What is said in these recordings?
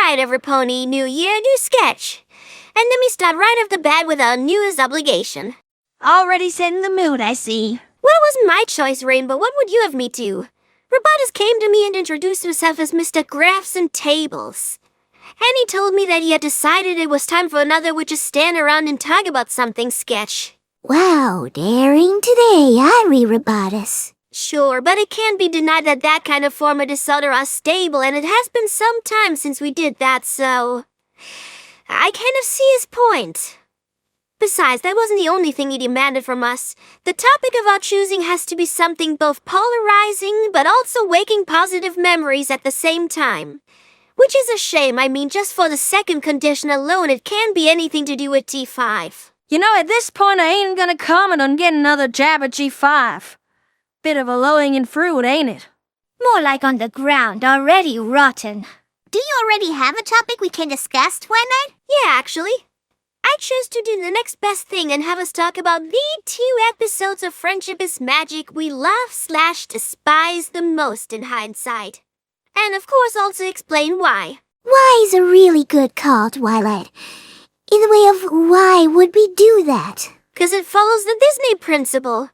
Alright, everypony, new year, new sketch. And let me start right off the bat with our newest obligation. Already set in the mood, I see. Well, it wasn't my choice, Rainbow. What would you have me do? Robotus came to me and introduced himself as Mr. Graphs and Tables. And he told me that he had decided it was time for another would just stand around and talk about something sketch. Wow, daring today, are we, Robotus? Sure, but it can't be denied that that kind of format is sort of unstable, and it has been some time since we did that, so I kind of see his point. Besides, that wasn't the only thing he demanded from us. The topic of our choosing has to be something both polarizing, but also waking positive memories at the same time. Which is a shame. I mean, just for the second condition alone, it can't be anything to do with G5. You know, at this point, I ain't gonna comment on getting another jab at G5. Bit of a low-hanging fruit, ain't it? More like on the ground, already rotten. Do you already have a topic we can discuss, Twilight? Yeah, actually. I chose to do the next best thing and have us talk about the 2 episodes of Friendship is Magic we love/despise the most in hindsight. And of course also explain why. Why is a really good call, Twilight. In the way of why would we do that? 'Cause it follows the Disney principle.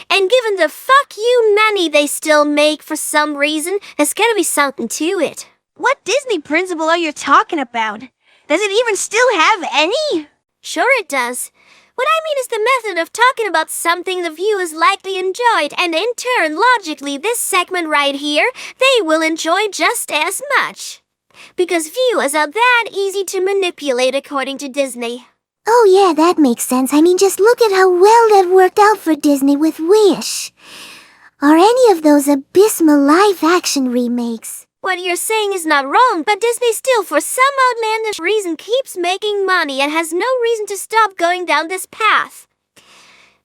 And given the fuck you money they still make for some reason, there's gotta be something to it. What Disney principle are you talking about? Does it even still have any? Sure it does. What I mean is the method of talking about something the viewers likely enjoyed, and in turn, logically, this segment right here, they will enjoy just as much. Because viewers are that easy to manipulate according to Disney. Oh yeah, that makes sense. I mean, just look at how well that worked out for Disney with Wish. Or any of those abysmal live-action remakes. What you're saying is not wrong, but Disney still, for some outlandish reason, keeps making money and has no reason to stop going down this path.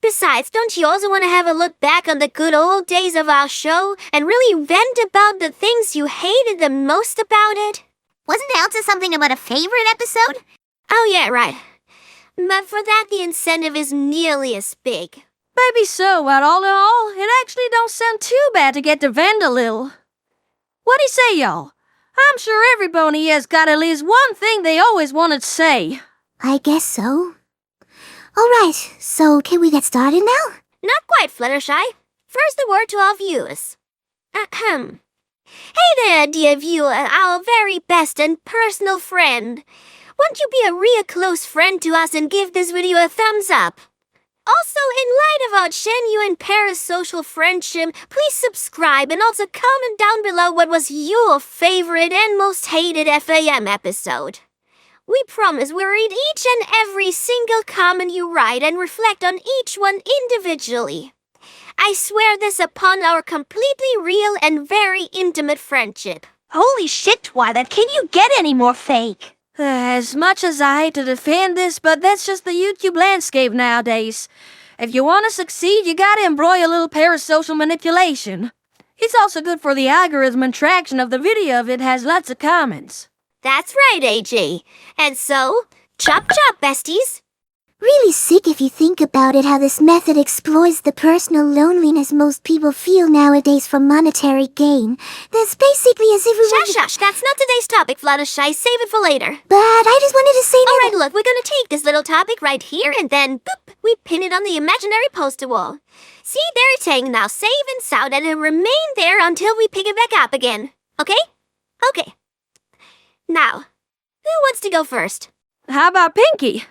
Besides, don't you also want to have a look back on the good old days of our show and really vent about the things you hated the most about it? Wasn't there also something about a favorite episode? Oh yeah, right. But for that, the incentive isn't nearly as big. Maybe so, but all in all, it actually don't sound too bad to get to vent a little. What do you say, y'all? I'm sure everybody has got at least one thing they always wanted to say. I guess so. Alright, so can we get started now? Not quite, Fluttershy. First, a word to our viewers. Ahem. Hey there, dear viewer, our very best and personal friend. Won't you be a real close friend to us and give this video a thumbs up? Also, in light of our genuine parasocial friendship, please subscribe and also comment down below what was your favorite and most hated FAM episode. We promise we'll read each and every single comment you write and reflect on each one individually. I swear this upon our completely real and very intimate friendship. Holy shit, Twilight, can you get any more fake? As much as I hate to defend this, but that's just the YouTube landscape nowadays. If you want to succeed, you gotta embroil a little parasocial manipulation. It's also good for the algorithm and traction of the video if it has lots of comments. That's right, AJ. And so, chop chop, besties. Really sick if you think about it, how this method exploits the personal loneliness most people feel nowadays for monetary gain. That's basically as if we were... Shush, that's not today's topic, Fluttershy. Save it for later. But I just wanted to say that... Alright, look, we're gonna take this little topic right here, and then, boop, we pin it on the imaginary poster wall. See, there it's hanging now, safe and sound, and it'll remain there until we pick it back up again. Okay? Okay. Now, who wants to go first? How about Pinkie?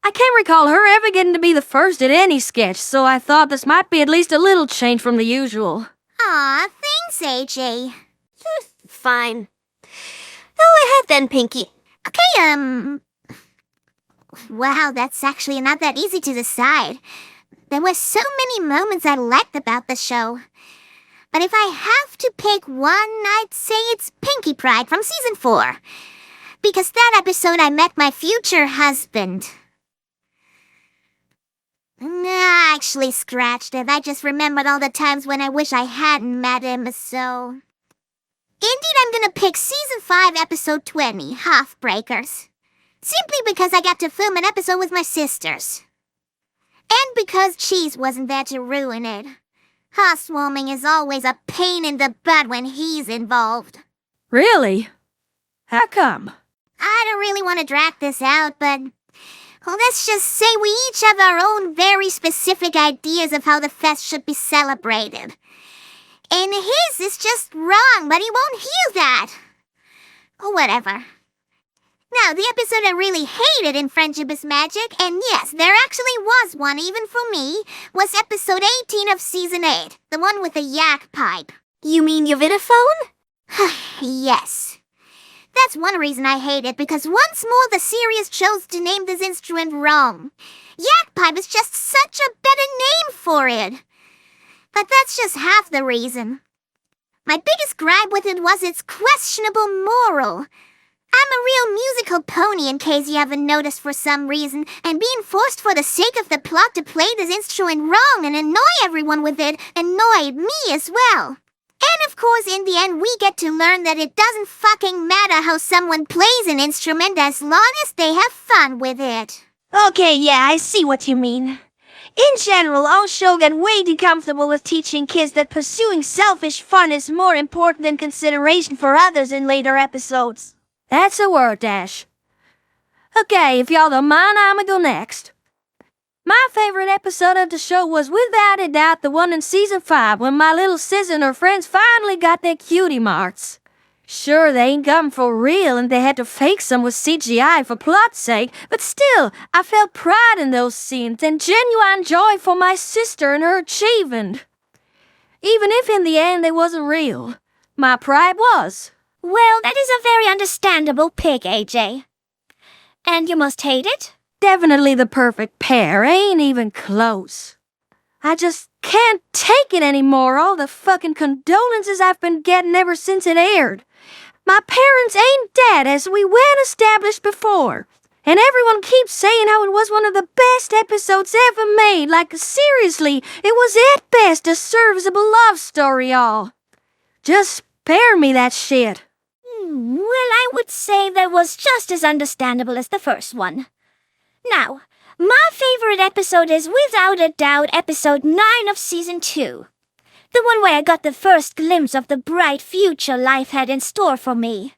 I can't recall her ever getting to be the first at any sketch, so I thought this might be at least a little change from the usual. Aw, thanks, AJ. Fine. Go ahead then, Pinkie. Okay, wow, that's actually not that easy to decide. There were so many moments I liked about the show. But if I have to pick one, I'd say it's Pinkie Pride from Season 4. Because that episode I met my future husband. Nah, actually scratched it. I just remembered all the times when I wish I hadn't met him, so... Indeed, I'm gonna pick Season 5, Episode 20, Half-Breakers. Simply because I got to film an episode with my sisters. And because Cheese wasn't there to ruin it. Housewarming is always a pain in the butt when he's involved. Really? How come? I don't really want to drag this out, but let's just say we each have our own very specific ideas of how the fest should be celebrated. And his is just wrong, but he won't hear that. Or whatever. Now, the episode I really hated in Friendship is Magic, and yes, there actually was one even for me, was episode 18 of season 8, the one with the yak pipe. You mean your vitaphone? Yes. That's one reason I hate it, because once more the series chose to name this instrument wrong. Yak pipe is just such a better name for it. But that's just half the reason. My biggest gripe with it was its questionable moral. I'm a real musical pony, in case you haven't noticed for some reason, and being forced for the sake of the plot to play this instrument wrong and annoy everyone with it annoyed me as well. And of course, in the end, we get to learn that it doesn't fucking matter how someone plays an instrument as long as they have fun with it. Okay, yeah, I see what you mean. In general, our show got way too comfortable with teaching kids that pursuing selfish fun is more important than consideration for others in later episodes. That's a word, Dash. Okay, if y'all don't mind, I'ma go next. My favorite episode of the show was without a doubt the one in season 5 when my little sis and her friends finally got their cutie marks. Sure, they ain't come for real and they had to fake some with CGI for plot's sake, but still, I felt pride in those scenes and genuine joy for my sister and her achievement. Even if in the end they wasn't real, my pride was. Well, that is a very understandable pick, AJ. And you must hate it? Definitely the perfect pair, ain't even close. I just can't take it anymore, all the fucking condolences I've been getting ever since it aired. My parents ain't dead, as we well established before. And everyone keeps saying how it was one of the best episodes ever made, like seriously, it was at best a serviceable love story, all. Just spare me that shit. Well, I would say that was just as understandable as the first one. Now, my favorite episode is without a doubt episode 9 of season 2. The one where I got the first glimpse of the bright future life had in store for me.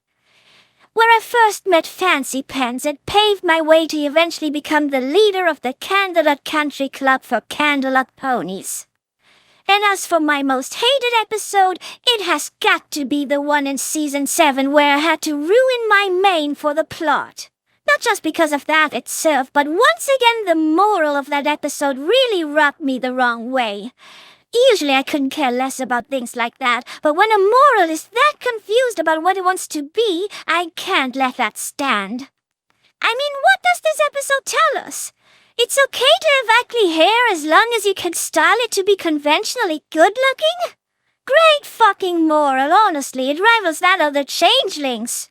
Where I first met Fancy Pants and paved my way to eventually become the leader of the Candlelight Country Club for Candlelight Ponies. And as for my most hated episode, it has got to be the one in season 7 where I had to ruin my mane for the plot. Not just because of that itself, but once again the moral of that episode really rubbed me the wrong way. Usually I couldn't care less about things like that, but when a moral is that confused about what it wants to be, I can't let that stand. I mean, what does this episode tell us? It's okay to have ugly hair as long as you can style it to be conventionally good-looking? Great fucking moral, honestly. It rivals that of the Changelings.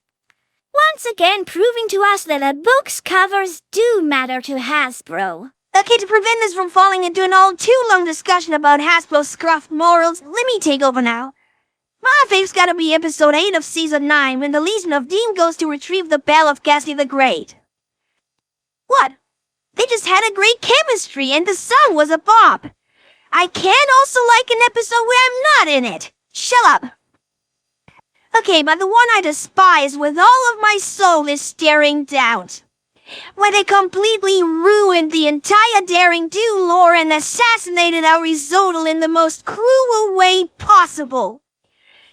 Once again proving to us that a book's covers do matter to Hasbro. Okay, to prevent this from falling into an all too long discussion about Hasbro's scruffed morals, let me take over now. My fave's gotta be episode 8 of season 9 when the Legion of Doom goes to retrieve the Bell of Ghastly the Great. What? They just had a great chemistry and the song was a bop. I can also like an episode where I'm not in it. Shut up. Okay, but the one I despise with all of my soul is Staring Down. Where they completely ruined the entire Daring Do lore and assassinated our Risotto in the most cruel way possible.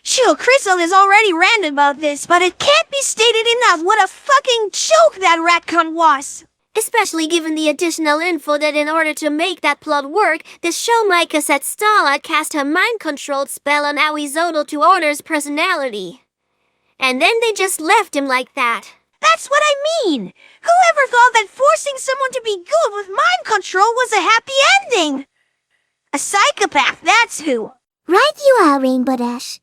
Sure, Crystal is already ranted about this, but it can't be stated enough what a fucking joke that retcon was. Especially given the additional info that in order to make that plot work, the showmaker said Starla cast her mind-controlled spell on Aoizotl to alter his personality. And then they just left him like that. That's what I mean! Whoever thought that forcing someone to be good with mind control was a happy ending? A psychopath, that's who. Right you are, Rainbow Dash.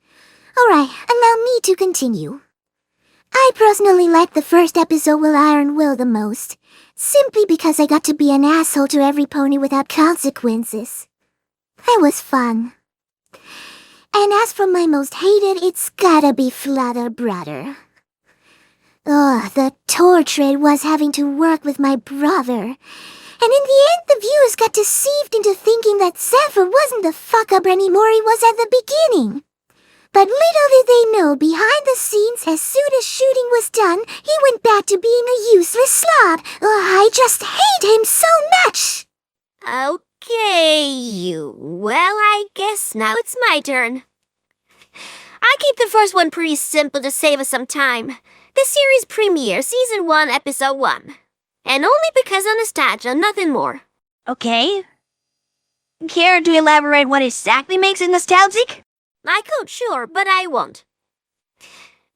Alright, allow me to continue. I personally liked the first episode with Iron Will the most, simply because I got to be an asshole to every pony without consequences. It was fun. And as for my most hated, it's gotta be Flutter Brother. Ugh, the torture it was having to work with my brother. And in the end, the viewers got deceived into thinking that Zephyr wasn't the fuck-up anymore he was at the beginning. But little did they know, behind the scenes, as soon as shooting was done, he went back to being a useless slob. I just hate him so much. Okay, well, I guess now it's my turn. I keep the first one pretty simple to save us some time. The series premiere, Season 1, Episode 1. And only because of nostalgia, nothing more. Okay. Care to elaborate what exactly makes it nostalgic? I could, sure, but I won't.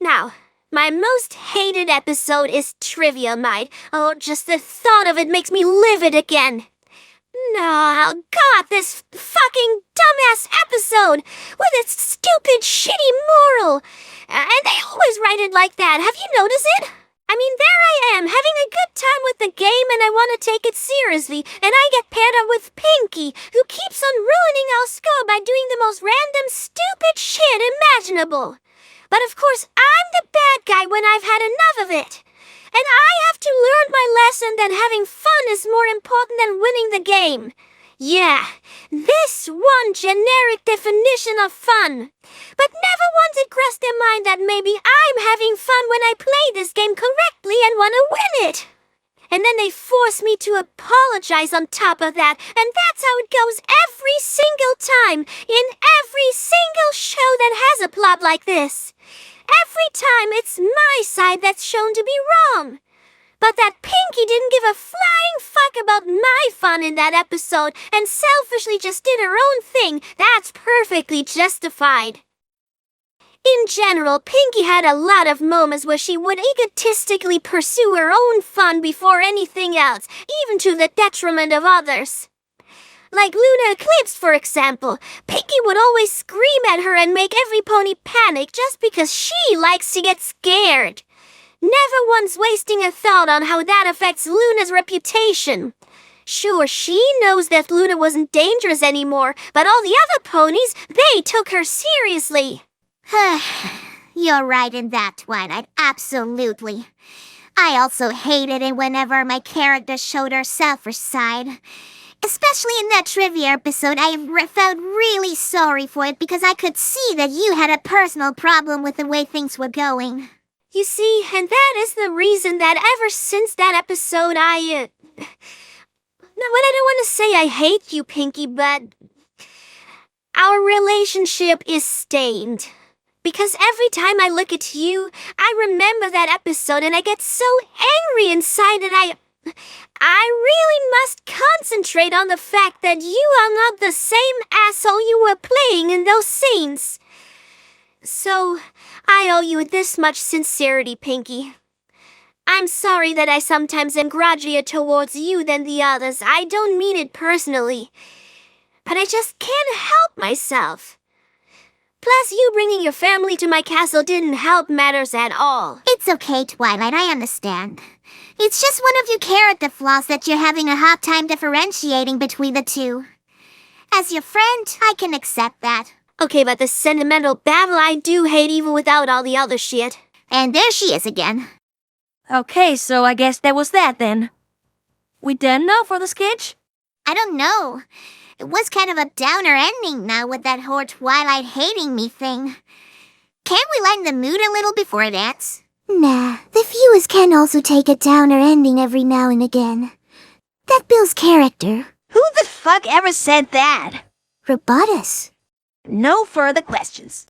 Now, my most hated episode is Trivia Night. Oh, just the thought of it makes me livid again. No, God, this fucking dumbass episode with its stupid, shitty moral. And they always write it like that. Have you noticed it? I mean, there I am, having a good time with the game, and I want to take it seriously, and I get paired up with Pinkie, who keeps on ruining our score by doing the most random, stupid shit imaginable. But of course, I'm the bad guy when I've had enough of it. And I have to learn my lesson that having fun is more important than winning the game. Yeah, this one generic definition of fun. But never once it crossed their mind that maybe I'm having fun when I play this game correctly and want to win it. And then they force me to apologize on top of that, and that's how it goes every single time, in every single show that has a plot like this. Every time it's my side that's shown to be wrong. But that Pinkie didn't give a flying fuck about my fun in that episode and selfishly just did her own thing. That's perfectly justified. In general, Pinkie had a lot of moments where she would egotistically pursue her own fun before anything else, even to the detriment of others. Like Luna Eclipse, for example, Pinkie would always scream at her and make every pony panic just because she likes to get scared. Never once wasting a thought on how that affects Luna's reputation. Sure, she knows that Luna wasn't dangerous anymore, but all the other ponies, they took her seriously. You're right in that, Twilight, absolutely. I also hated it whenever my character showed her selfish side. Especially in that trivia episode, I felt really sorry for it because I could see that you had a personal problem with the way things were going. You see, and that is the reason that ever since that episode No, I don't want to say I hate you, Pinkie, but our relationship is stained. Because every time I look at you, I remember that episode and I get so angry inside that I really must concentrate on the fact that you are not the same asshole you were playing in those scenes. So, I owe you this much sincerity, Pinkie. I'm sorry that I sometimes am grudgier towards you than the others. I don't mean it personally. But I just can't help myself. Plus, you bringing your family to my castle didn't help matters at all. It's okay, Twilight, I understand. It's just one of your character flaws that you're having a hard time differentiating between the two. As your friend, I can accept that. Okay, but the sentimental babble I do hate even without all the other shit. And there she is again. Okay, so I guess that was that then. We done now for the sketch? I don't know. It was kind of a downer ending now with that whole Twilight hating me thing. Can't we lighten the mood a little before it ends? Nah, the viewers can also take a downer ending every now and again. That builds character. Who the fuck ever said that? Robotus. No further questions.